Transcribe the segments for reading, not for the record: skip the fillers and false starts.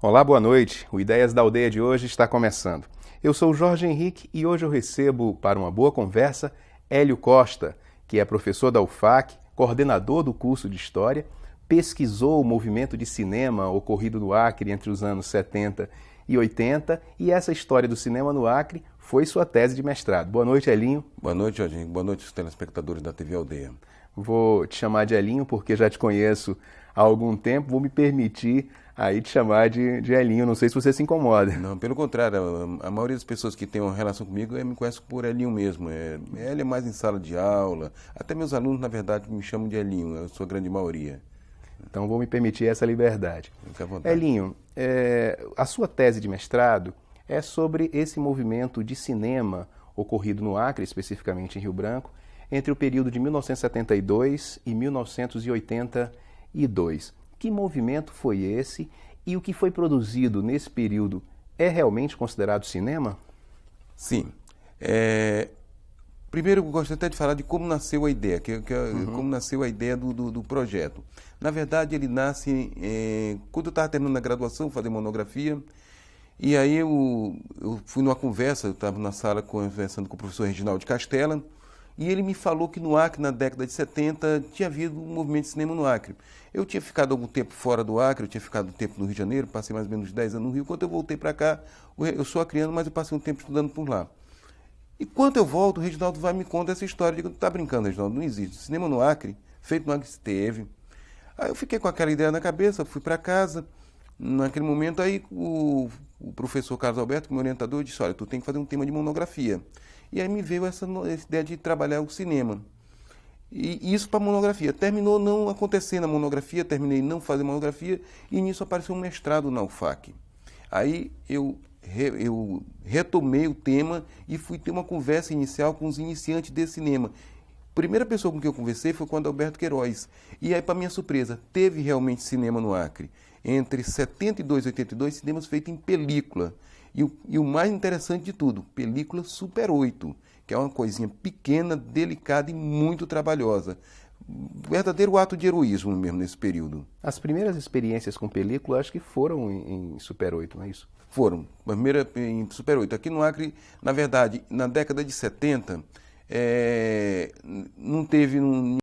Olá, boa noite. O Ideias da Aldeia de hoje está começando. Eu sou o Jorge Henrique e hoje eu recebo para uma boa conversa Hélio Costa, que é professor da UFAC, coordenador do curso de História, pesquisou o movimento de cinema ocorrido no Acre entre os anos 70 e 80 e essa história do cinema no Acre foi sua tese de mestrado. Boa noite, Helinho. Boa noite, Jorge Henrique. Boa noite, os telespectadores da TV Aldeia. Vou te chamar de Helinho porque já te conheço há algum tempo, vou me permitir aí te chamar de Helinho, não sei se você se incomoda. Não, pelo contrário, a maioria das pessoas que têm uma relação comigo me conhece por Helinho mesmo. Ele é mais em sala de aula, até meus alunos, na verdade, me chamam de Helinho, eu sou a grande maioria. Então vou me permitir essa liberdade. Fique à vontade. Helinho, a sua tese de mestrado é sobre esse movimento de cinema ocorrido no Acre, especificamente em Rio Branco, entre o período de 1972 e 1982. Que movimento foi esse e o que foi produzido nesse período é realmente considerado cinema? Sim. Primeiro, eu gostaria até de falar de como nasceu a ideia, como nasceu a ideia do projeto. Na verdade, ele nasce quando eu estava terminando a graduação, fazer monografia, e aí eu fui numa conversa, eu estava na sala conversando com o professor Reginaldo Castella, e ele me falou que no Acre, na década de 70, tinha havido um movimento de cinema no Acre. Eu tinha ficado algum tempo fora do Acre, eu tinha ficado um tempo no Rio de Janeiro, passei mais ou menos 10 anos no Rio. Quando eu voltei para cá, eu sou acriano, mas eu passei um tempo estudando por lá. E quando eu volto, o Reginaldo vai me contar essa história. Eu digo, tá brincando, Reginaldo, não existe. Cinema no Acre, feito no Acre, teve. Aí eu fiquei com aquela ideia na cabeça, fui para casa. Naquele momento, aí o professor Carlos Alberto, meu orientador, disse, olha, tu tem que fazer um tema de monografia. E aí me veio essa ideia de trabalhar o cinema. E isso para monografia. Terminou não acontecendo a monografia, terminei não fazer monografia, e nisso apareceu um mestrado na UFAC. Aí eu retomei o tema e fui ter uma conversa inicial com os iniciantes de cinema. A primeira pessoa com quem eu conversei foi com o Adalberto Queiroz. E aí, para minha surpresa, teve realmente cinema no Acre. Entre 72 e 82, cinemas feitos em película. E o mais interessante de tudo, película Super 8, que é uma coisinha pequena, delicada e muito trabalhosa. Verdadeiro ato de heroísmo mesmo nesse período. As primeiras experiências com película acho que foram em Super 8, não é isso? Foram. A primeira em Super 8. Aqui no Acre, na verdade, na década de 70, não teve,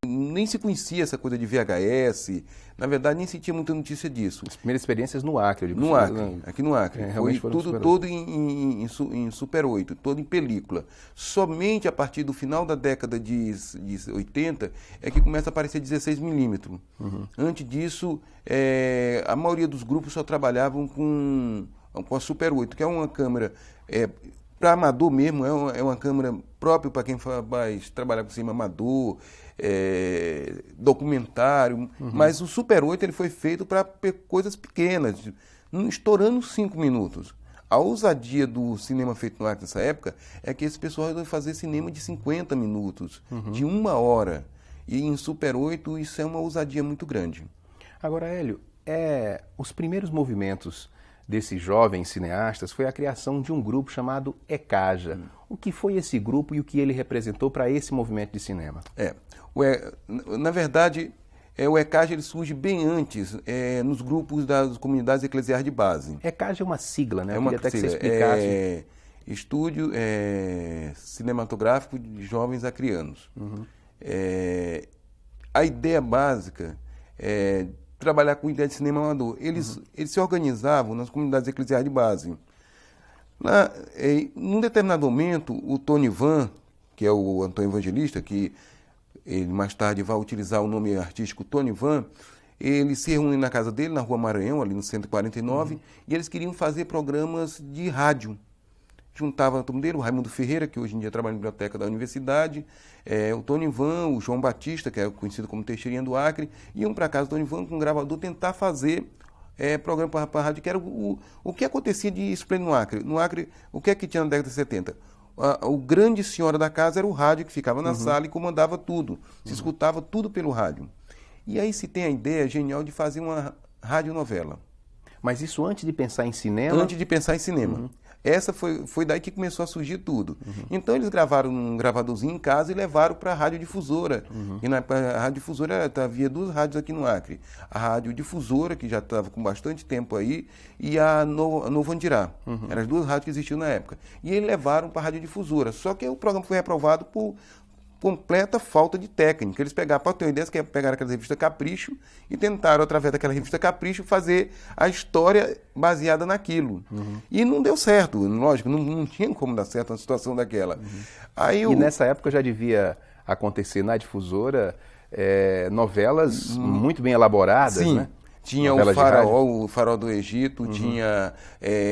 nem se conhecia essa coisa de VHS. Na verdade, nem se tinha muita notícia disso. As primeiras experiências no Acre, eu digo. No Acre, aqui no Acre. Foi todo em Super 8, todo em película. Somente a partir do final da década de 80 é que começa a aparecer 16mm. Antes disso, a maioria dos grupos só trabalhavam com a Super 8, que é uma câmera para amador mesmo, é uma câmera própria para quem vai trabalhar com cinema amador, documentário, mas o Super 8 ele foi feito para coisas pequenas, estourando 5 minutos. A ousadia do cinema feito no Acre nessa época é que esse pessoal resolveu fazer cinema de 50 minutos, de 1 hora. E em Super 8 isso é uma ousadia muito grande. Agora, Hélio, os primeiros movimentos desses jovens cineastas foi a criação de um grupo chamado ECAJA. O que foi esse grupo e o que ele representou para esse movimento de cinema? Na verdade, o ECAJA ele surge bem antes, nos grupos das comunidades eclesiais de base. ECAJA é uma sigla, né? É uma sigla. Que você sigla. explicasse. Estúdio Cinematográfico de Jovens Acreanos. A ideia básica é trabalhar com ideia de cinema amador. Eles se organizavam nas comunidades eclesiais de base. Num determinado momento, o Tony Van, que é o Antônio Evangelista, que ele mais tarde vai utilizar o nome artístico Tony Van, eles se reúnem na casa dele, na Rua Maranhão, ali no 149, e eles queriam fazer programas de rádio. Juntava todo mundo dele, o Raimundo Ferreira, que hoje em dia trabalha na biblioteca da universidade, o Tony Van, o João Batista, que é conhecido como Teixeirinha do Acre, iam para casa do Tony Van com um gravador tentar fazer programa para a rádio, que era o que acontecia de esplêndido no Acre. No Acre, o que é que tinha na década de 70? O grande senhora da casa era o rádio, que ficava na sala e comandava tudo. Se escutava tudo pelo rádio. E aí se tem a ideia genial de fazer uma radionovela. Mas isso antes de pensar em cinema? Antes de pensar em cinema. Essa foi daí que começou a surgir tudo. Então eles gravaram um gravadorzinho em casa e levaram para a radiodifusora. E na a radiodifusora havia duas rádios aqui no Acre. A radiodifusora, que já estava com bastante tempo aí, e a Novo Andirá. Eram as duas rádios que existiam na época. E eles levaram para a radiodifusora. Só que o programa foi reprovado por completa falta de técnica. Eles pegaram, para ter uma ideia, eles pegaram aquela revista Capricho e tentaram, através daquela revista Capricho, fazer a história baseada naquilo. E não deu certo, lógico, não tinha como dar certo uma situação daquela. Aí E nessa época já devia acontecer na difusora novelas muito bem elaboradas, sim. né? Tinha o Faraó do Egito, tinha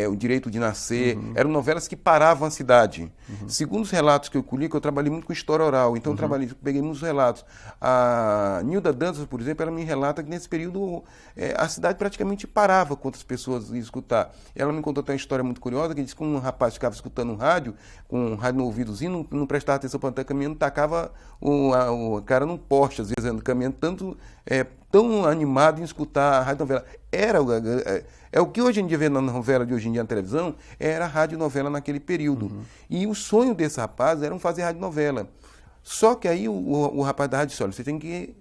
O Direito de Nascer. Eram novelas que paravam a cidade. Segundo os relatos que eu colhi, que eu trabalhei muito com história oral, então eu peguei muitos relatos. A Nilda Dantas, por exemplo, ela me relata que nesse período a cidade praticamente parava quando as pessoas iam escutar. Ela me contou até uma história muito curiosa, que disse que um rapaz ficava escutando um rádio, com um rádio no ouvidozinho, não prestava atenção para estar caminhando, tacava o cara num poste, às vezes, caminhando, tão animado em escutar a rádio novela. É o que hoje em dia vê na novela de hoje em dia na televisão, era a rádio novela naquele período. E o sonho desse rapaz era fazer rádio novela. Só que aí o rapaz da rádio disse, olha, você tem que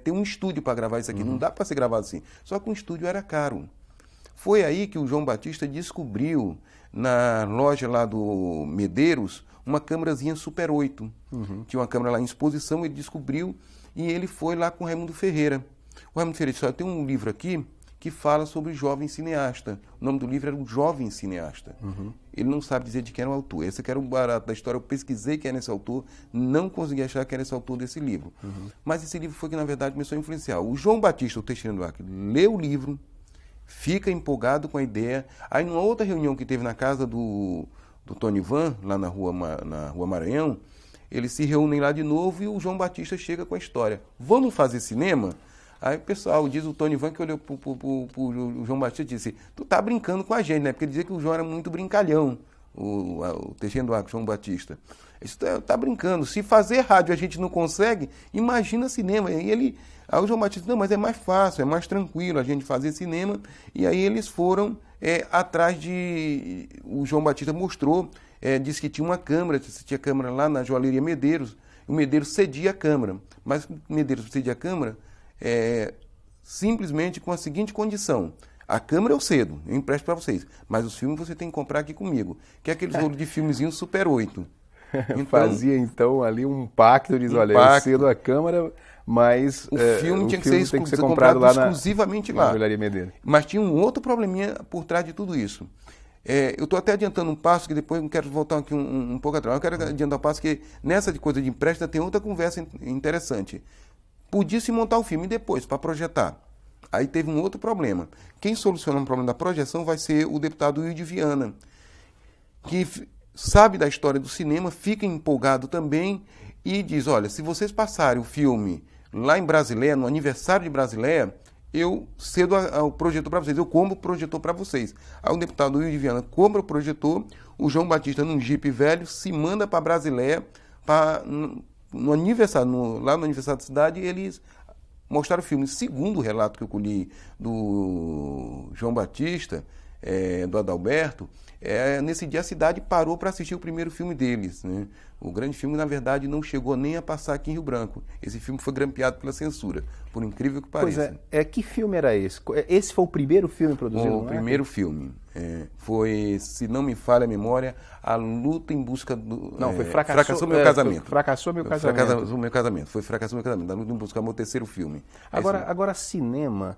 ter um estúdio para gravar isso aqui, não dá para ser gravado assim. Só que um estúdio era caro. Foi aí que o João Batista descobriu, na loja lá do Medeiros, uma câmerazinha Super 8. Tinha uma câmera lá em exposição, ele descobriu, e ele foi lá com o Raimundo Ferreira. O Raimundo Ferreira disse, tem um livro aqui que fala sobre o jovem cineasta. O nome do livro era O Jovem Cineasta. Ele não sabe dizer de quem era o autor. Esse que era o barato da história. Eu pesquisei quem era esse autor, não consegui achar quem era esse autor desse livro. Mas esse livro foi que, na verdade, começou a influenciar. O João Batista, o Teixeira do Acre, lê o livro, fica empolgado com a ideia. Aí, numa outra reunião que teve na casa do Tony Van, lá na rua Maranhão, eles se reúnem lá de novo e o João Batista chega com a história. Vamos fazer cinema? Aí o pessoal, diz o Tony Van, que olhou pro João Batista e disse, tu tá brincando com a gente, né? Porque ele dizia que o João era muito brincalhão, o Teixeira do Acre, João Batista. Ele disse, tá brincando, se fazer rádio a gente não consegue, imagina cinema. Aí o João Batista, não, mas é mais fácil, é mais tranquilo a gente fazer cinema. E aí eles foram atrás de... O João Batista mostrou, disse que tinha uma câmera, tinha câmera lá na joalheria Medeiros, o Medeiros cedia a câmera. Mas o Medeiros cedia a câmera simplesmente com a seguinte condição: a câmera eu cedo, eu empresto para vocês, mas os filmes você tem que comprar aqui comigo, que é aqueles rolos de filmezinho Super 8. Então, fazia então ali um pacto, diz, olha, eu cedo a câmera, mas o filme tinha que ser comprado lá exclusivamente lá. Na joalheria Medeiros. Mas tinha um outro probleminha por trás de tudo isso. Eu estou até adiantando um passo, que depois eu quero voltar aqui um pouco atrás. Eu quero adiantar um passo que nessa de coisa de empréstimo tem outra conversa interessante. Podia se montar o filme depois, para projetar. Aí teve um outro problema. Quem soluciona o problema da projeção vai ser o deputado Wilde Viana, que sabe da história do cinema, fica empolgado também e diz, olha, se vocês passarem o filme lá em Brasileia, no aniversário de Brasileia, eu cedo o projetor para vocês, eu compro o projetor para vocês. Aí o deputado Wilde Viana compra o projetor, o João Batista, num jipe velho, se manda para Brasileia, no aniversário, lá no aniversário da cidade, eles mostraram o filme. Segundo o relato que eu colhi do João Batista, do Adalberto, nesse dia a cidade parou para assistir o primeiro filme deles, né? O grande filme, na verdade, não chegou nem a passar aqui em Rio Branco. Esse filme foi grampeado pela censura, por incrível que pareça. Pois que filme era esse? Esse foi o primeiro filme produzido? O primeiro filme. Foi, se não me falha a memória, A Luta em Busca do... Não, foi Fracassou Meu Casamento. Fracassou Meu Casamento. Fracassou Meu Casamento. Foi Fracassou Meu Casamento. A Luta em Busca do meu terceiro filme. Agora cinema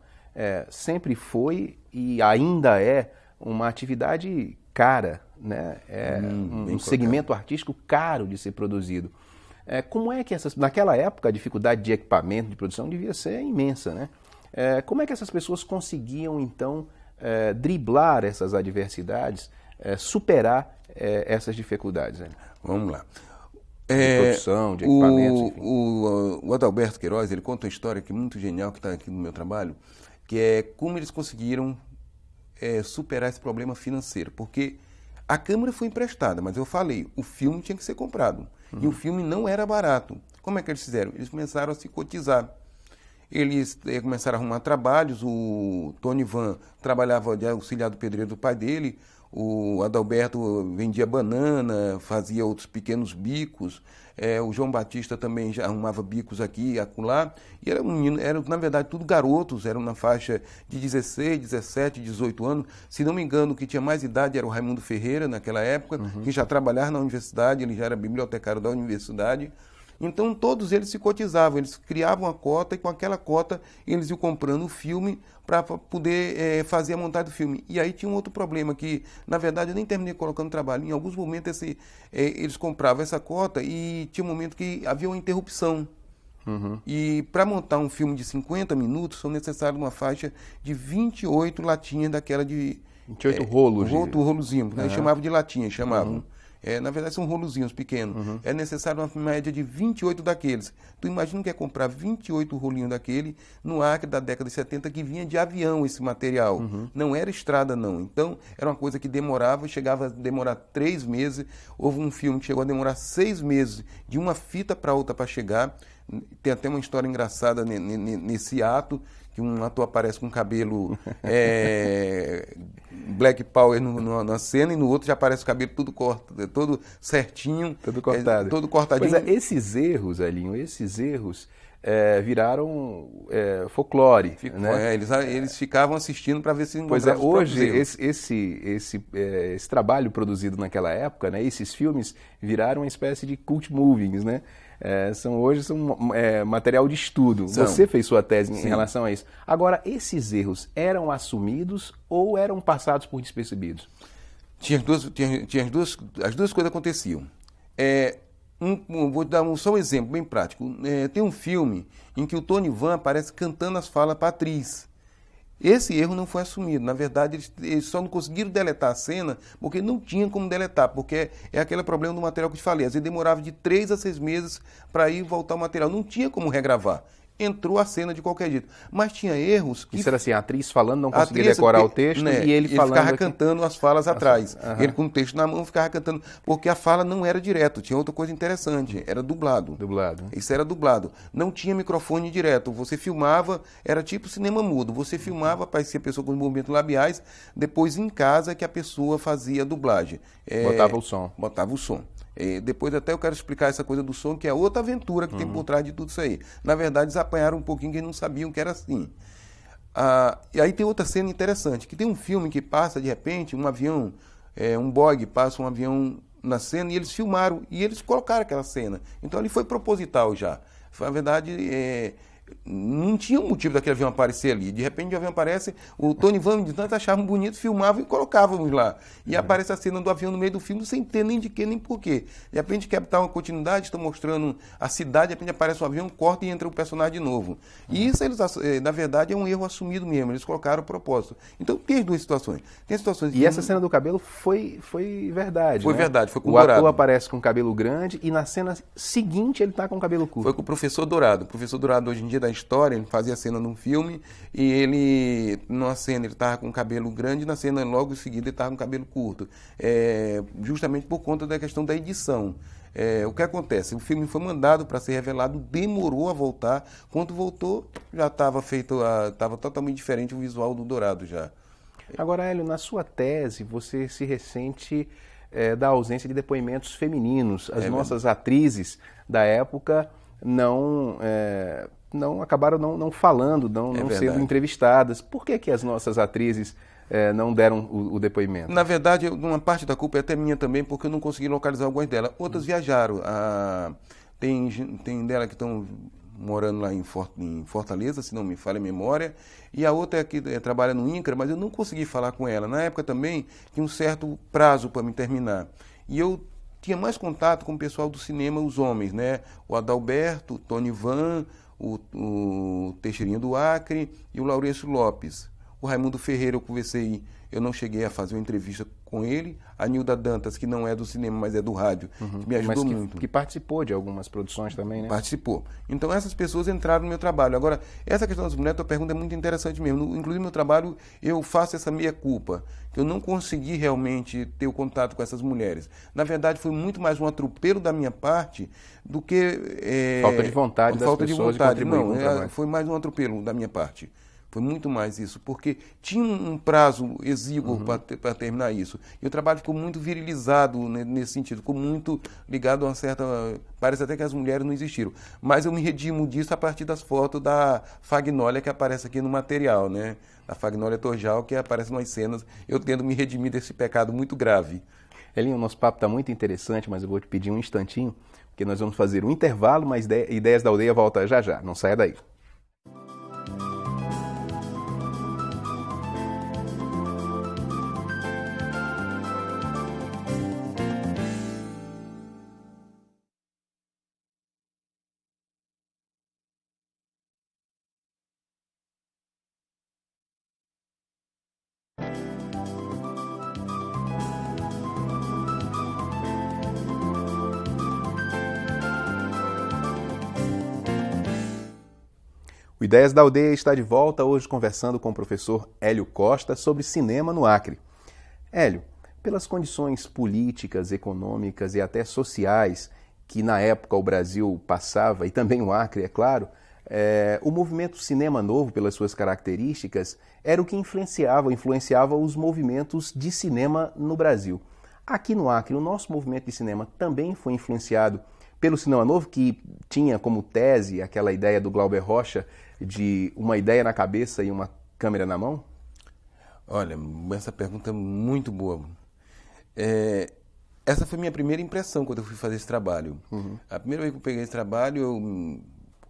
sempre foi e ainda é uma atividade cara, né? Um segmento artístico caro de ser produzido. Como é que naquela época a dificuldade de equipamento, de produção devia ser imensa, né? Como é que essas pessoas conseguiam então driblar essas adversidades, superar essas dificuldades? Né? Vamos lá. De produção, de equipamentos. O Adalberto Queiroz, ele conta uma história que é muito genial, que está aqui no meu trabalho, que é como eles conseguiram superar esse problema financeiro, porque a câmera foi emprestada, mas eu falei, o filme tinha que ser comprado, e o filme não era barato. Como é que eles fizeram? Eles começaram a se cotizar. eles começaram a arrumar trabalhos. O Tony Van trabalhava de auxiliar do pedreiro do pai dele, o Adalberto vendia banana, fazia outros pequenos bicos, o João Batista também já arrumava bicos aqui e acolá, e eram, na verdade, tudo garotos, eram na faixa de 16, 17, 18 anos. Se não me engano, o que tinha mais idade era o Raimundo Ferreira, naquela época, que já trabalhava na universidade, ele já era bibliotecário da universidade. Então, todos eles se cotizavam, eles criavam a cota e com aquela cota eles iam comprando o filme para poder fazer a montagem do filme. E aí tinha um outro problema que, na verdade, eu nem terminei colocando trabalho. Em alguns momentos eles compravam essa cota e tinha um momento que havia uma interrupção. E para montar um filme de 50 minutos são necessárias uma faixa de 28 latinhas daquela de... 28 rolos. Rolozinho, né? Chamavam de latinha, chamavam. Na verdade, são rolozinhos pequenos. É necessário uma média de 28 daqueles. Tu imagina que é comprar 28 rolinhos daquele no Acre da década de 70, que vinha de avião esse material. Não era estrada, não. Então, era uma coisa que demorava, chegava a demorar 3 meses. Houve um filme que chegou a demorar 6 meses, de uma fita para outra para chegar. Tem até uma história engraçada nesse ato, que um ator aparece com cabelo Black Power na cena e no outro já aparece o cabelo todo certinho. Todo cortado. Todo cortadinho. Pois é, esses erros, Elinho, viraram folclore. Né? Eles ficavam assistindo para ver se encontravam. Pois é, hoje esse trabalho produzido naquela época, né, esses filmes viraram uma espécie de cult movies, né? Hoje são material de estudo. Você fez sua tese em relação a isso. Agora, esses erros eram assumidos ou eram passados por despercebidos? As duas coisas aconteciam. Vou dar só um exemplo bem prático. Tem um filme em que o Tony Van aparece cantando as falas para a atriz. Esse erro não foi assumido. Na verdade, eles só não conseguiram deletar a cena porque não tinha como deletar, porque é aquele problema do material que eu te falei. Às vezes demorava de 3 a 6 meses para ir voltar o material. Não tinha como regravar. Entrou a cena de qualquer jeito. Mas tinha erros que... Isso era assim, a atriz falando, não conseguia decorar o texto, né? E ele falando... Ele ficava cantando as falas atrás. Ele com o texto na mão ficava cantando, porque a fala não era direto. Tinha outra coisa interessante, era dublado. Dublado. Isso era dublado. Não tinha microfone direto. Você filmava, era tipo cinema mudo. Você filmava, aparecia a pessoa com os movimentos labiais, depois em casa que a pessoa fazia a dublagem. Botava o som. Botava o som. Depois até eu quero explicar essa coisa do som, que é outra aventura que tem por trás de tudo isso aí. Na verdade, eles apanharam um pouquinho que eles não sabiam que era assim. E aí tem outra cena interessante, que tem um filme que passa, de repente, um avião, um Boeing passa um avião na cena e eles filmaram, e eles colocaram aquela cena. Então, ali foi proposital já. Na verdade, não tinha um motivo daquele avião aparecer ali. De repente o avião aparece, o Tony Van e nós achávamos bonito, filmavam e colocávamos lá. E aparece a cena do avião no meio do filme sem ter nem de quê, nem porquê. De repente quer botar uma continuidade, estão mostrando a cidade, de repente aparece um avião, corta e entra o personagem de novo. E isso, na verdade, é um erro assumido mesmo. Eles colocaram o propósito. Então tem as duas situações. Tem situações e essa cena do cabelo foi verdade, Foi né? verdade, foi com o o Dourado. O ator aparece com cabelo grande e na cena seguinte ele está com cabelo curto. Foi com o professor Dourado. O professor Dourado, hoje em dia, da história, ele fazia a cena num filme e ele, numa cena, ele estava com cabelo grande e na cena, logo em seguida, ele estava com cabelo curto. Justamente por conta da questão da edição. O que acontece? O filme foi mandado para ser revelado, demorou a voltar. Quando voltou, já estava estava totalmente diferente o visual do Dourado já. Agora, Hélio, na sua tese, você se ressente da ausência de depoimentos femininos. As nossas atrizes da época acabaram não falando, não sendo entrevistadas. Por que as nossas atrizes não deram o depoimento? Na verdade, uma parte da culpa é até minha também, porque eu não consegui localizar algumas delas. Outras viajaram. Tem dela que estão morando lá em Fortaleza, se não me falha a memória, e a outra é que trabalha no INCRA, mas eu não consegui falar com ela. Na época também tinha um certo prazo para me terminar. E eu tinha mais contato com o pessoal do cinema, os homens, né? O Adalberto, o Tony Van, o Teixeirinho do Acre e o Laurêncio Lopes. O Raimundo Ferreira, eu conversei, eu não cheguei a fazer uma entrevista com ele. A Nilda Dantas, que não é do cinema, mas é do rádio, que me ajudou muito. Que participou de algumas produções também, né? Participou. Então, essas pessoas entraram no meu trabalho. Agora, essa questão das mulheres, a tua pergunta é muito interessante mesmo. Inclusive, no meu trabalho, eu faço essa meia-culpa, que eu não consegui realmente ter o contato com essas mulheres. Na verdade, foi muito mais um atropelo da minha parte do que... falta de vontade das pessoas de contribuir com o trabalho. Foi mais um atropelo da minha parte. Foi muito mais isso, porque tinha um prazo exíguo para terminar isso. E o trabalho ficou muito virilizado nesse sentido, ficou muito ligado a uma certa... Parece até que as mulheres não existiram. Mas eu me redimo disso a partir das fotos da Fagnólia que aparece aqui no material, né? A Fagnólia Torjal, que aparece nas cenas. Eu tento me redimir desse pecado muito grave. Elinho, o nosso papo está muito interessante, mas eu vou te pedir um instantinho, porque nós vamos fazer um intervalo, mas Ideias da Aldeia volta já já. Não saia daí. O Ideias da Aldeia está de volta, hoje conversando com o professor Hélio Costa sobre cinema no Acre. Hélio, pelas condições políticas, econômicas e até sociais que na época o Brasil passava, e também o Acre, é claro, o movimento Cinema Novo, pelas suas características, era o que influenciava os movimentos de cinema no Brasil. Aqui no Acre, o nosso movimento de cinema também foi influenciado pelo Cinema Novo, que tinha como tese aquela ideia do Glauber Rocha de uma ideia na cabeça e uma câmera na mão? Olha, essa pergunta é muito boa. Essa foi a minha primeira impressão quando eu fui fazer esse trabalho. A primeira vez que eu peguei esse trabalho, eu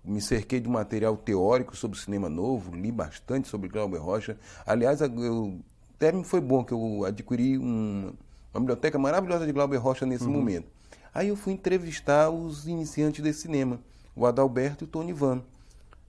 me cerquei de material teórico sobre o Cinema Novo, li bastante sobre Glauber Rocha. Aliás, até foi bom que eu adquiri uma biblioteca maravilhosa de Glauber Rocha nesse momento. Aí eu fui entrevistar os iniciantes desse cinema, o Adalberto e o Tony Van.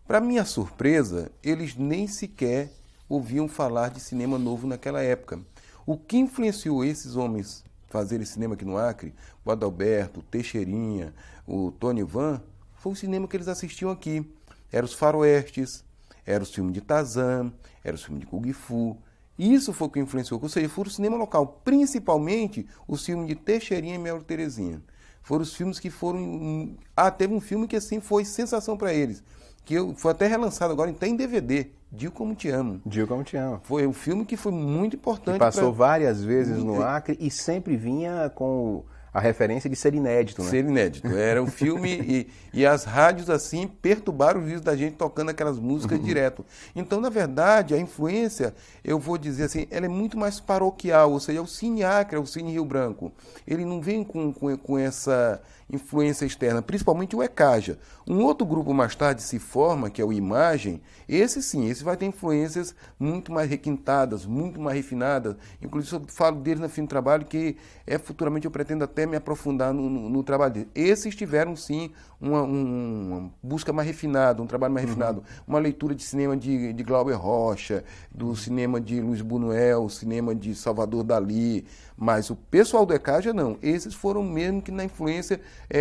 Para minha surpresa, eles nem sequer ouviam falar de cinema novo naquela época. O que influenciou esses homens a fazerem cinema aqui no Acre, o Adalberto, o Teixeirinha, o Tony Van, foi o cinema que eles assistiam aqui. Eram os faroestes, eram os filmes de Tarzan, eram os filmes de Kung Fu. Isso foi o que influenciou, ou seja, foi o cinema local, principalmente os filmes de Teixeirinha e Mel Terezinha. Foram os filmes que foram... teve um filme que assim foi sensação para eles, que foi até relançado agora, até em DVD, Digo Como Te Amo. Digo Como Te Amo. Foi um filme que foi muito importante. Que passou várias vezes no Acre e sempre vinha com a referência de ser inédito, né? Ser inédito. Era um filme e as rádios, assim, perturbaram o juízo da gente tocando aquelas músicas direto. Então, na verdade, a influência, eu vou dizer assim, ela é muito mais paroquial, ou seja, é o Cine Acre, é o Cine Rio Branco. Ele não vem com essa influência externa, principalmente o ECAJA. Um outro grupo mais tarde se forma, que é o Imagem. Esse sim, esse vai ter influências muito mais requintadas, muito mais refinadas. Inclusive, eu falo dele no fim do trabalho, que futuramente eu pretendo até me aprofundar no trabalho dele. Esses tiveram sim uma busca mais refinada, um trabalho mais refinado, uma leitura de cinema de Glauber Rocha, do cinema de Luiz Buñuel, cinema de Salvador Dalí, mas o pessoal do ECAJA não. Esses foram mesmo que na influência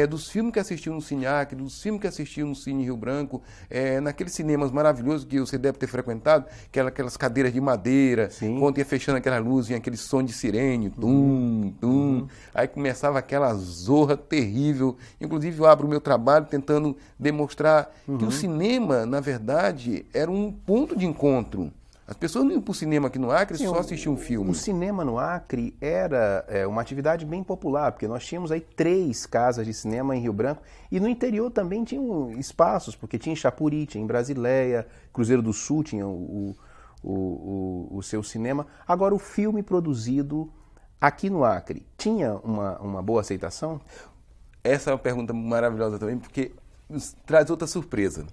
dos filmes que assistiam no Cine Acre, dos filmes que assistiam no Cine Rio Branco, naqueles cinemas maravilhosos que você deve ter frequentado, aquelas cadeiras de madeira, quando ia fechando aquela luz, vinha aquele som de sirene, tum, tum, aí começava aquela zorra terrível. Inclusive eu abro o meu trabalho tentando demonstrar que o cinema, na verdade, era um ponto de encontro. As pessoas não iam para o cinema aqui no Acre só assistiam um filme. O cinema no Acre era uma atividade bem popular, porque nós tínhamos aí 3 casas de cinema em Rio Branco e no interior também tinham espaços, porque tinha em Chapuri, tinha em Brasileia, Cruzeiro do Sul tinha o seu cinema. Agora, o filme produzido aqui no Acre tinha uma boa aceitação? Essa é uma pergunta maravilhosa também, porque traz outra surpresa.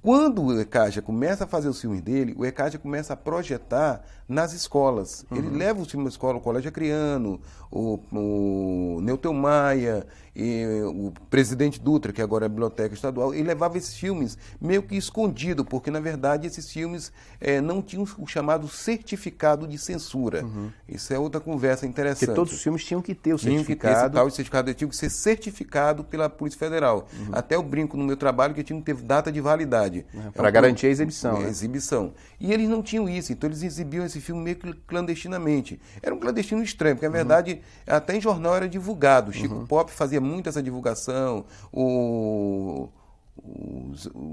Quando o ECAJA começa a fazer os filmes dele, o ECAJA começa a projetar nas escolas. Ele leva os filmes da escola, o Colégio Acreano, o Neutel Maia, e o Presidente Dutra, que agora é a Biblioteca Estadual, ele levava esses filmes meio que escondido, porque, na verdade, esses filmes não tinham o chamado certificado de censura. Isso é outra conversa interessante. Porque todos os filmes tinham que ter o Tinha certificado. que ter certificado, tinha que ser certificado pela Polícia Federal. Até eu brinco no meu trabalho que tinha que ter data de validade. Para garantir a exibição. Né? Exibição. E eles não tinham isso, então eles exibiam esse filme meio que clandestinamente. Era um clandestino estranho, porque, na verdade, até em jornal era divulgado. Chico Pop fazia muito essa divulgação. O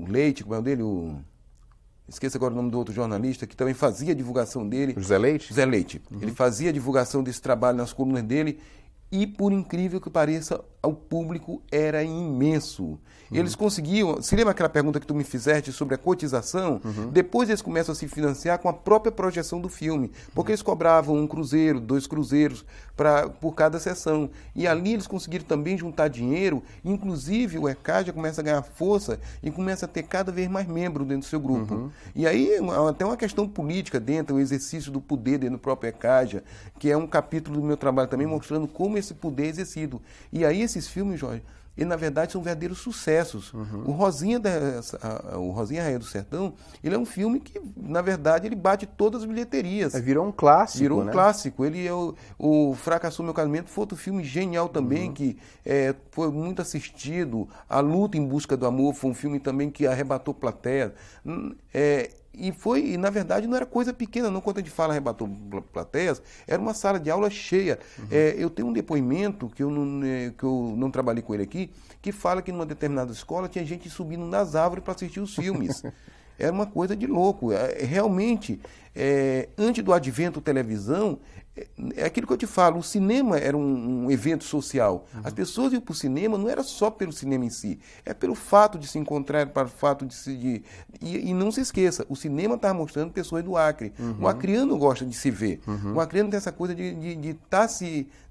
Leite, como é o dele? Esqueça agora o nome do outro jornalista, que também fazia a divulgação dele. José Leite? José Leite. Ele fazia a divulgação desse trabalho nas colunas dele e, por incrível que pareça, o público era imenso. Eles conseguiam... Se lembra aquela pergunta que tu me fizeste sobre a cotização? Depois eles começam a se financiar com a própria projeção do filme, porque eles cobravam 1 cruzeiro, 2 cruzeiros por cada sessão. E ali eles conseguiram também juntar dinheiro, inclusive o ECAJA começa a ganhar força e começa a ter cada vez mais membros dentro do seu grupo. E aí até uma questão política dentro, o exercício do poder dentro do próprio ECAJA, que é um capítulo do meu trabalho também mostrando como esse poder é exercido. E aí esses filmes, Jorge, e na verdade são verdadeiros sucessos. O Rosinha Rainha do Sertão, ele é um filme que, na verdade, ele bate todas as bilheterias. Virou um clássico, Virou um né? clássico. Ele é o Fracassou Meu Casamento, foi outro filme genial também, que foi muito assistido. A Luta em Busca do Amor foi um filme também que arrebatou plateia. E, na verdade, não era coisa pequena, não. Quando a gente fala arrebatou plateias, era uma sala de aula cheia. Eu tenho um depoimento, que eu não trabalhei com ele aqui, que fala que numa determinada escola tinha gente subindo nas árvores para assistir os filmes. Era uma coisa de louco. Realmente, antes do advento da televisão, é aquilo que eu te falo, o cinema era um evento social. As pessoas iam para o cinema não era só pelo cinema em si, é pelo fato de se encontrar, para o fato de se... E não se esqueça, o cinema estava mostrando pessoas do Acre. O acreano gosta de se ver. O acreano tem essa coisa de estar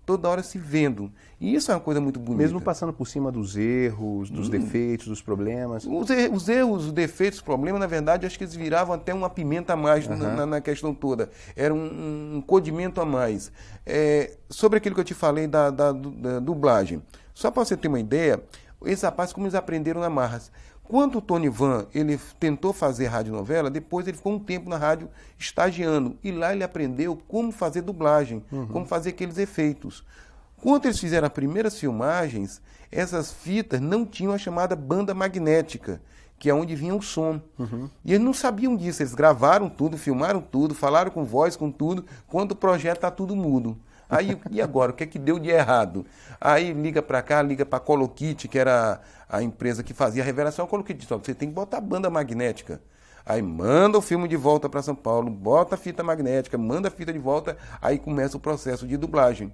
toda hora se vendo. E isso é uma coisa muito bonita. Mesmo passando por cima dos erros, dos defeitos, dos problemas. Os erros, os defeitos, os problemas, na verdade, acho que eles viravam até uma pimenta a mais na questão toda. Era um condimento a mais. Sobre aquilo que eu te falei da dublagem. Só para você ter uma ideia, esses rapazes, como eles aprenderam na marras. Quando o Tony Van, ele tentou fazer radionovela, depois ele ficou um tempo na rádio estagiando. E lá ele aprendeu como fazer dublagem, como fazer aqueles efeitos. Quando eles fizeram as primeiras filmagens, essas fitas não tinham a chamada banda magnética, que é onde vinha o som. E eles não sabiam disso. Eles gravaram tudo, filmaram tudo, falaram com voz, com tudo, quando o projeto está tudo mudo. Aí, e agora? O que é que deu de errado? Aí liga para cá, liga para a Colokit, que era a empresa que fazia a revelação. A Colokit disse, você tem que botar a banda magnética. Aí manda o filme de volta para São Paulo, bota a fita magnética, manda a fita de volta, aí começa o processo de dublagem.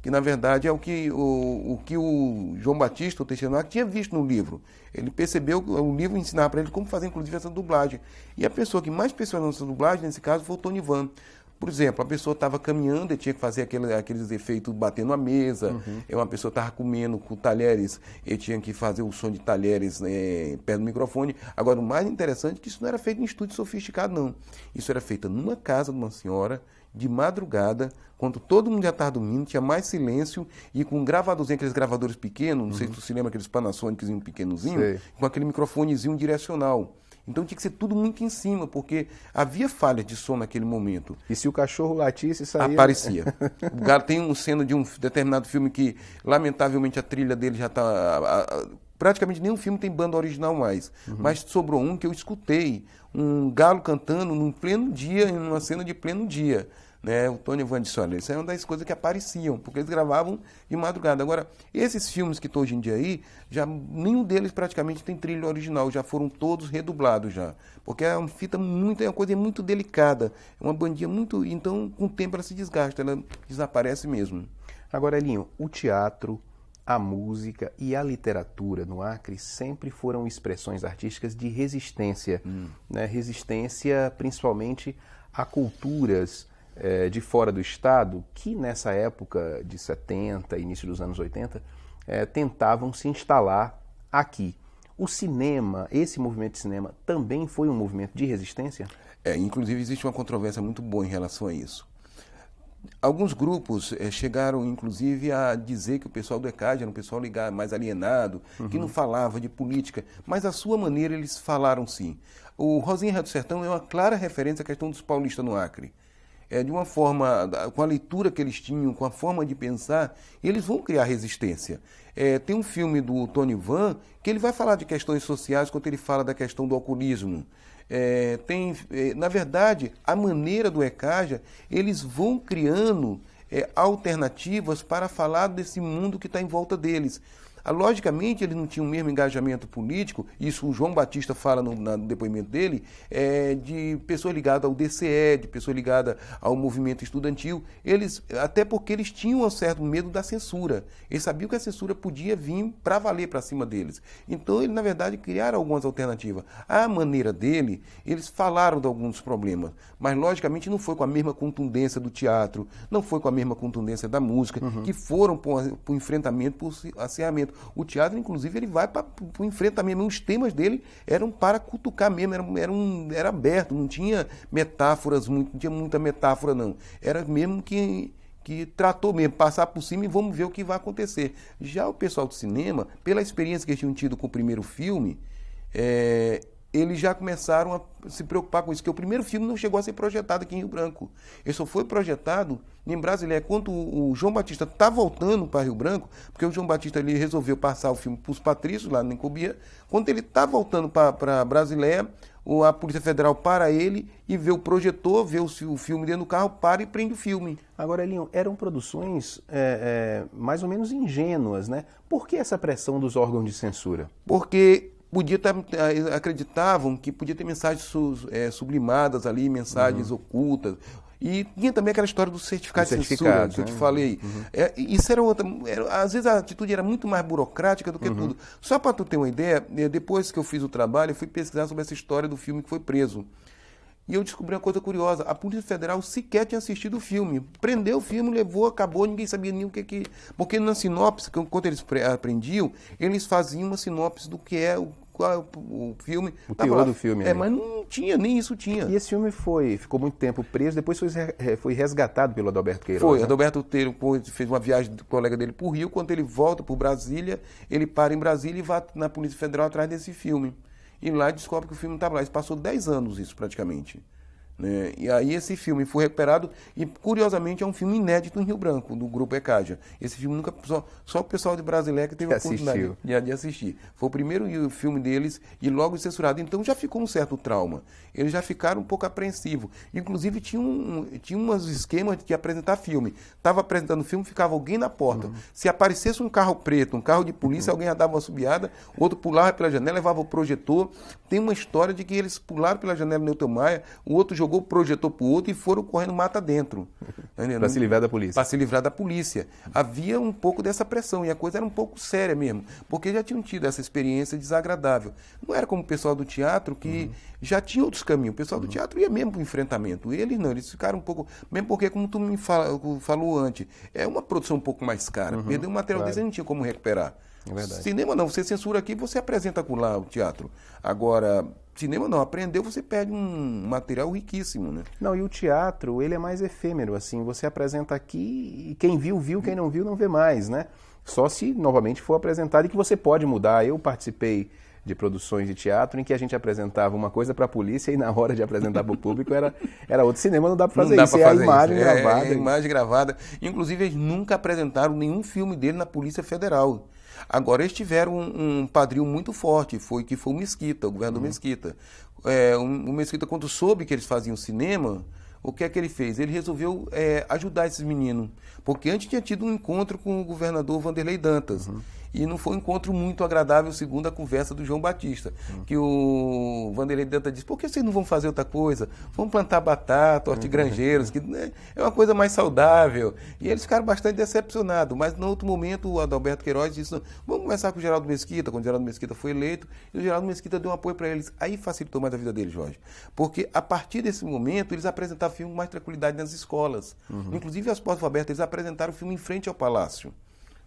Que, na verdade, é o que o João Batista, o Teixeira, tinha visto no livro. Ele percebeu que o livro ensinava para ele como fazer, inclusive, essa dublagem. E a pessoa que mais percebeu nessa dublagem, nesse caso, foi o Tony Van. Por exemplo, a pessoa estava caminhando e tinha que fazer aqueles efeitos batendo a mesa. Uma pessoa estava comendo com talheres e tinha que fazer o som de talheres perto do microfone. Agora, o mais interessante é que isso não era feito em estúdio sofisticado, não. Isso era feito numa casa de uma senhora, de madrugada, quando todo mundo já estava dormindo, tinha mais silêncio, e com um gravadorzinho, aqueles gravadores pequenos, não sei se tu se lembra, aqueles Panasonics pequenozinhos, com aquele microfonezinho direcional. Então tinha que ser tudo muito em cima, porque havia falha de som naquele momento. E se o cachorro latisse, saía... Aparecia. O Galo tem uma cena de um determinado filme que, lamentavelmente, a trilha dele já está... Praticamente nenhum filme tem banda original mais. Mas sobrou um que eu escutei, um galo cantando num pleno dia, em uma cena de pleno dia. Né? O Tony Van disse, olha, isso é uma das coisas que apareciam, porque eles gravavam de madrugada. Agora, esses filmes que estão hoje em dia aí, já nenhum deles praticamente tem trilha original, já foram todos redublados já. Porque é uma fita muito, é uma coisa muito delicada, é uma bandinha muito... Então, com o tempo ela se desgasta, ela desaparece mesmo. Agora, Elinho, o teatro, a música e a literatura no Acre sempre foram expressões artísticas de resistência, né? Resistência principalmente a culturas de fora do estado que nessa época de 70, início dos anos 80, tentavam se instalar aqui. O cinema, esse movimento de cinema, também foi um movimento de resistência? Inclusive existe uma controvérsia muito boa em relação a isso. Alguns grupos chegaram, inclusive, a dizer que o pessoal do ECAD era um pessoal ligado, mais alienado, que não falava de política, mas à sua maneira eles falaram sim. O Rosinha do Sertão é uma clara referência à questão dos paulistas no Acre. De uma forma, com a leitura que eles tinham, com a forma de pensar, eles vão criar resistência. Tem um filme do Tony Van que ele vai falar de questões sociais quando ele fala da questão do alcoolismo. Na verdade, a maneira do ECAJA, eles vão criando alternativas para falar desse mundo que está em volta deles. Logicamente, eles não tinham o mesmo engajamento político, isso o João Batista fala no depoimento dele, de pessoas ligadas ao DCE, de pessoas ligadas ao movimento estudantil, até porque eles tinham um certo medo da censura. Eles sabiam que a censura podia vir para valer para cima deles. Então, eles, na verdade, criaram algumas alternativas. À maneira dele, eles falaram de alguns problemas, mas, logicamente, não foi com a mesma contundência do teatro, não foi com a mesma contundência da música, que foram para o enfrentamento, para o acirramento. O teatro, inclusive, ele vai para o enfrentamento. Os temas dele eram para cutucar mesmo, era aberto, não tinha metáforas, não tinha muita metáfora, não. Era mesmo que tratou mesmo, passar por cima e vamos ver o que vai acontecer. Já o pessoal do cinema, pela experiência que eles tinham tido com o primeiro filme, eles já começaram a se preocupar com isso, que o primeiro filme não chegou a ser projetado aqui em Rio Branco. Ele só foi projetado em Brasília. Quando o João Batista está voltando para Rio Branco, porque o João Batista ele resolveu passar o filme para os patrícios, lá em Cobia, quando ele está voltando para Brasília, a Polícia Federal para ele e vê o projetor, vê o filme dentro do carro, para e prende o filme. Agora, Elinho, eram produções mais ou menos ingênuas, né? Por que essa pressão dos órgãos de censura? Porque acreditavam que podia ter mensagens sublimadas ali, mensagens ocultas. E tinha também aquela história do certificado de censura, que eu te falei. Isso era outra. Às vezes a atitude era muito mais burocrática do que tudo. Só para tu ter uma ideia, depois que eu fiz o trabalho, eu fui pesquisar sobre essa história do filme que foi preso. E eu descobri uma coisa curiosa. A Polícia Federal sequer tinha assistido o filme. Prendeu o filme, levou, acabou, ninguém sabia nem o que... Porque na sinopse, quando eles aprendiam, eles faziam uma sinopse do que é o filme. O teor do filme. Mas não tinha, nem isso tinha. E esse filme ficou muito tempo preso, depois foi resgatado pelo Adalberto Queiroz. Foi, né? Adalberto Queiroz fez uma viagem do colega dele para o Rio, quando ele volta para Brasília, ele para em Brasília e vai na Polícia Federal atrás desse filme. E lá descobre que o filme não estava lá. Isso passou 10 anos isso praticamente. Né? E aí esse filme foi recuperado e, curiosamente, é um filme inédito em Rio Branco, do Grupo ECAJA. Esse filme nunca... Só o pessoal de Brasília que teve a oportunidade de assistir. Foi o primeiro filme deles e logo censurado. Então já ficou um certo trauma. Eles já ficaram um pouco apreensivos. Inclusive tinha uns esquemas de apresentar filme. Estava apresentando o filme, ficava alguém na porta. Se aparecesse um carro preto, um carro de polícia, alguém já dava uma subiada, o outro pulava pela janela, levava o projetor. Tem uma história de que eles pularam pela janela do Newton Maia, o outro jogou o projetor para o outro e foram correndo mata dentro. Para se livrar da polícia. Para se livrar da polícia. Havia um pouco dessa pressão e a coisa era um pouco séria mesmo, porque já tinham tido essa experiência desagradável. Não era como o pessoal do teatro que já tinha outros caminhos. O pessoal do teatro ia mesmo para o enfrentamento. Eles não, eles ficaram um pouco... Mesmo porque, como tu me falou antes, é uma produção um pouco mais cara. Perdeu um material desse, não tinha como recuperar. É verdade. Cinema não, você censura aqui, você apresenta com lá o teatro. Agora, cinema não, aprendeu, você perde um material riquíssimo, né? Não, e o teatro, ele é mais efêmero, assim, você apresenta aqui e quem viu, viu, quem não viu, não vê mais, né? Só se novamente for apresentado e que você pode mudar. Eu participei de produções de teatro em que a gente apresentava uma coisa para a polícia e na hora de apresentar para o público era outro cinema, não dá para fazer isso. É a imagem gravada. É a imagem gravada. Inclusive, eles nunca apresentaram nenhum filme dele na Polícia Federal. Agora, eles tiveram um padrinho muito forte, que foi o Mesquita, o governador Mesquita. O Mesquita, quando soube que eles faziam cinema, o que é que ele fez? Ele resolveu ajudar esses meninos, porque antes tinha tido um encontro com o governador Vanderlei Dantas. E não foi um encontro muito agradável, segundo a conversa do João Batista. Que o Vanderlei Dantas disse, por que vocês não vão fazer outra coisa? Vamos plantar batata, hortigranjeiros, que é uma coisa mais saudável. E eles ficaram bastante decepcionados. Mas, no outro momento, o Adalberto Queiroz disse, vamos conversar com o Geraldo Mesquita, quando o Geraldo Mesquita foi eleito, e o Geraldo Mesquita deu um apoio para eles. Aí facilitou mais a vida deles, Jorge. Porque, a partir desse momento, eles apresentaram filme com mais tranquilidade nas escolas. Inclusive, as portas abertas, eles apresentaram o filme em frente ao Palácio.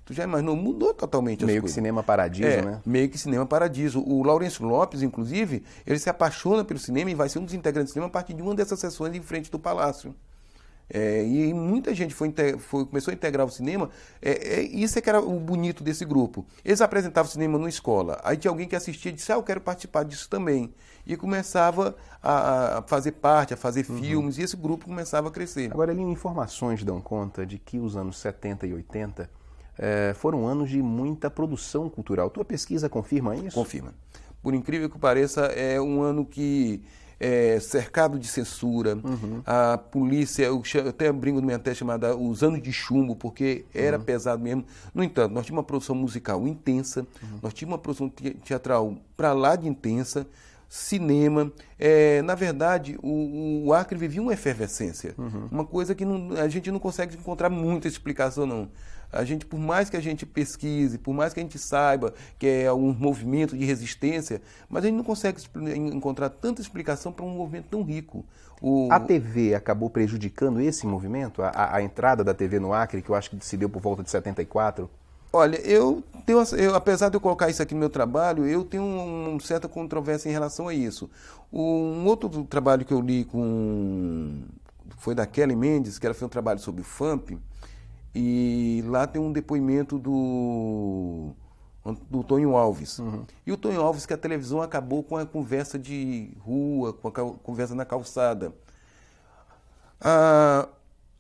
Tu já imaginou? Mudou totalmente as Meio que coisas. Cinema Paradiso, né? Meio que Cinema Paradiso. O Laurêncio Lopes, inclusive, ele se apaixona pelo cinema e vai ser um dos integrantes do cinema a partir de uma dessas sessões em frente do Palácio. E muita gente começou a integrar o cinema. Isso é que era o bonito desse grupo. Eles apresentavam cinema numa escola. Aí tinha alguém que assistia e disse, eu quero participar disso também. E começava a fazer parte, a fazer filmes, e esse grupo começava a crescer. Agora, ali, informações dão conta de que os anos 70 e 80 foram anos de muita produção cultural. Tua pesquisa confirma isso? Confirma. Por incrível que pareça, é um ano que cercado de censura, a polícia, eu até brinco no minha tese chamada Os Anos de Chumbo, porque era pesado mesmo. No entanto, nós tínhamos uma produção musical intensa, nós tínhamos uma produção teatral para lá de intensa, cinema. Na verdade, o Acre vivia uma efervescência, uma coisa que a gente não consegue encontrar muita explicação, não. A gente, por mais que a gente pesquise, por mais que a gente saiba que é um movimento de resistência, mas a gente não consegue encontrar tanta explicação para um movimento tão rico. A TV acabou prejudicando esse movimento? A entrada da TV no Acre, que eu acho que se deu por volta de 74? Olha, apesar de eu colocar isso aqui no meu trabalho, eu tenho uma certa controvérsia em relação a isso. Um outro trabalho que eu li foi da Kelly Mendes, que ela fez um trabalho sobre o FAMP, e lá tem um depoimento do Tonho Alves. E o Tonho Alves, que a televisão acabou com a conversa de rua, com a conversa na calçada.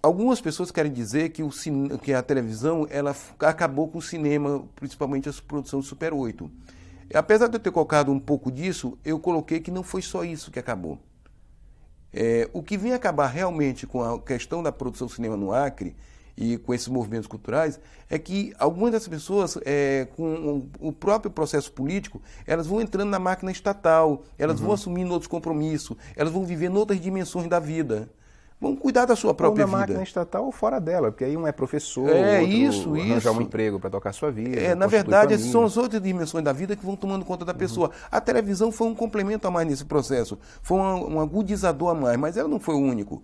Algumas pessoas querem dizer que a televisão ela acabou com o cinema, principalmente as produções do Super 8. Apesar de eu ter colocado um pouco disso, eu coloquei que não foi só isso que acabou. O que vem acabar realmente com a questão da produção do cinema no Acre e com esses movimentos culturais, é que algumas dessas pessoas, com o próprio processo político, elas vão entrando na máquina estatal, elas vão assumindo outros compromissos, elas vão vivendo outras dimensões da vida. Vão cuidar da sua própria vida. Ou na máquina estatal ou fora dela, porque aí um é professor, outro arranjar um emprego para tocar a sua vida. Na verdade, são as outras dimensões da vida que vão tomando conta da pessoa. A televisão foi um complemento a mais nesse processo, foi um agudizador a mais, mas ela não foi o único.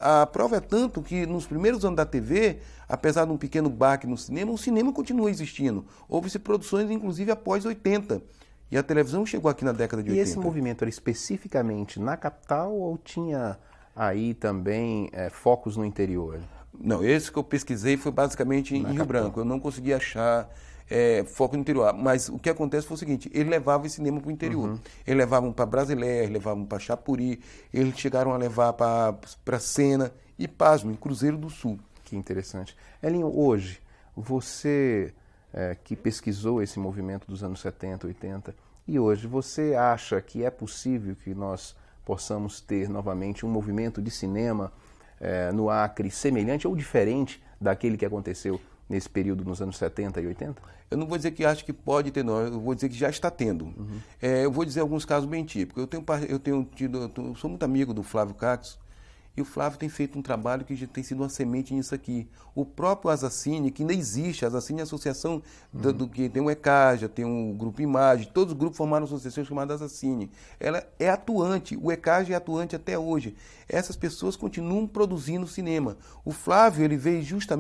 A prova é tanto que nos primeiros anos da TV, apesar de um pequeno baque no cinema, o cinema continua existindo. Houve-se produções, inclusive, após 80. E a televisão chegou aqui na década de 80. E esse movimento era especificamente na capital ou tinha aí também focos no interior? Não, esse que eu pesquisei foi basicamente em Rio Branco. Eu não consegui achar foco no interior. Mas o que acontece foi o seguinte, eles levavam esse cinema para o interior. Eles levavam para Brasileira, levavam para Chapuri, eles chegaram a levar para Sena e, pasmo, em Cruzeiro do Sul. Que interessante. Elinho, hoje, você que pesquisou esse movimento dos anos 70, 80, e hoje, você acha que é possível que nós possamos ter novamente um movimento de cinema no Acre semelhante ou diferente daquele que aconteceu nesse período nos anos 70 e 80? Eu não vou dizer que acho que pode ter, não. Eu vou dizer que já está tendo. Eu vou dizer alguns casos bem típicos. Eu sou muito amigo do Flávio Cax, e o Flávio tem feito um trabalho que já tem sido uma semente nisso aqui. O próprio Assassine, que ainda existe, a Assassine é a associação do que tem o ECAJA, tem o Grupo Imagem, todos os grupos formaram associações chamadas Assassine. Ela é atuante, o ECAJA é atuante até hoje. Essas pessoas continuam produzindo cinema. O Flávio,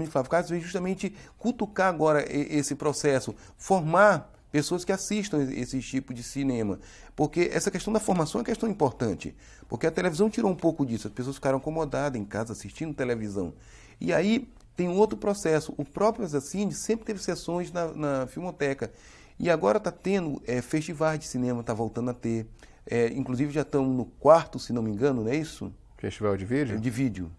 Flávio Cax veio justamente cutucar agora esse processo, formar pessoas que assistam esse tipo de cinema. Porque essa questão da formação é uma questão importante. Porque a televisão tirou um pouco disso. As pessoas ficaram acomodadas em casa assistindo televisão. E aí tem um outro processo. O próprio Assassine sempre teve sessões na Filmoteca. E agora está tendo festivais de cinema, está voltando a ter. Inclusive já estão no 4º, se não me engano, não é isso? Festival de vídeo? De vídeo.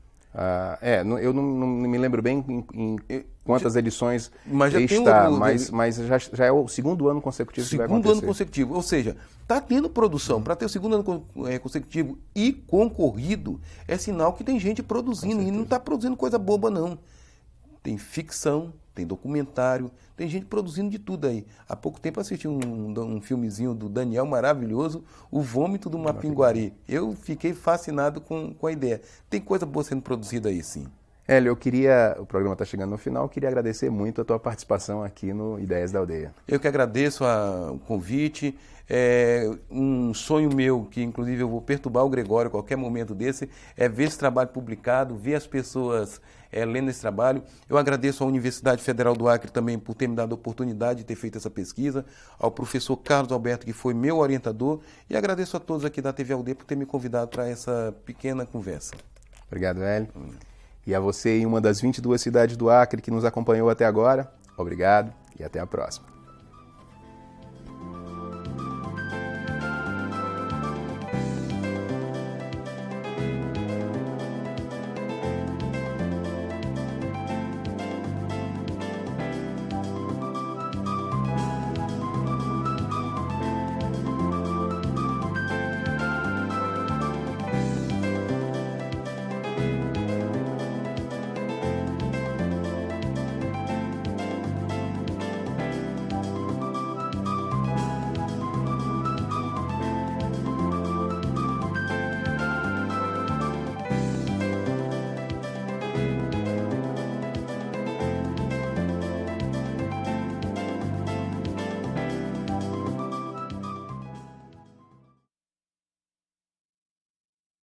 Eu não me lembro bem em quantas edições mas já está, mas já é o segundo ano consecutivo que vai acontecer. Segundo ano consecutivo, ou seja, está tendo produção. Para ter o segundo ano consecutivo e concorrido, é sinal que tem gente produzindo, e não está produzindo coisa boba, não. Tem ficção, tem documentário, tem gente produzindo de tudo aí. Há pouco tempo eu assisti um filmezinho do Daniel maravilhoso, O Vômito do Mapinguari. Eu fiquei fascinado com a ideia. Tem coisa boa sendo produzida aí, sim. Hélio, o programa está chegando no final, eu queria agradecer muito a tua participação aqui no Ideias da Aldeia. Eu que agradeço o convite. Um sonho meu, que inclusive eu vou perturbar o Gregório a qualquer momento desse, é ver esse trabalho publicado, ver as pessoas lendo esse trabalho. Eu agradeço à Universidade Federal do Acre também por ter me dado a oportunidade de ter feito essa pesquisa, ao professor Carlos Alberto, que foi meu orientador, e agradeço a todos aqui da TV Aldeia por ter me convidado para essa pequena conversa. Obrigado, Hélio. E a você em uma das 22 cidades do Acre que nos acompanhou até agora, obrigado e até a próxima.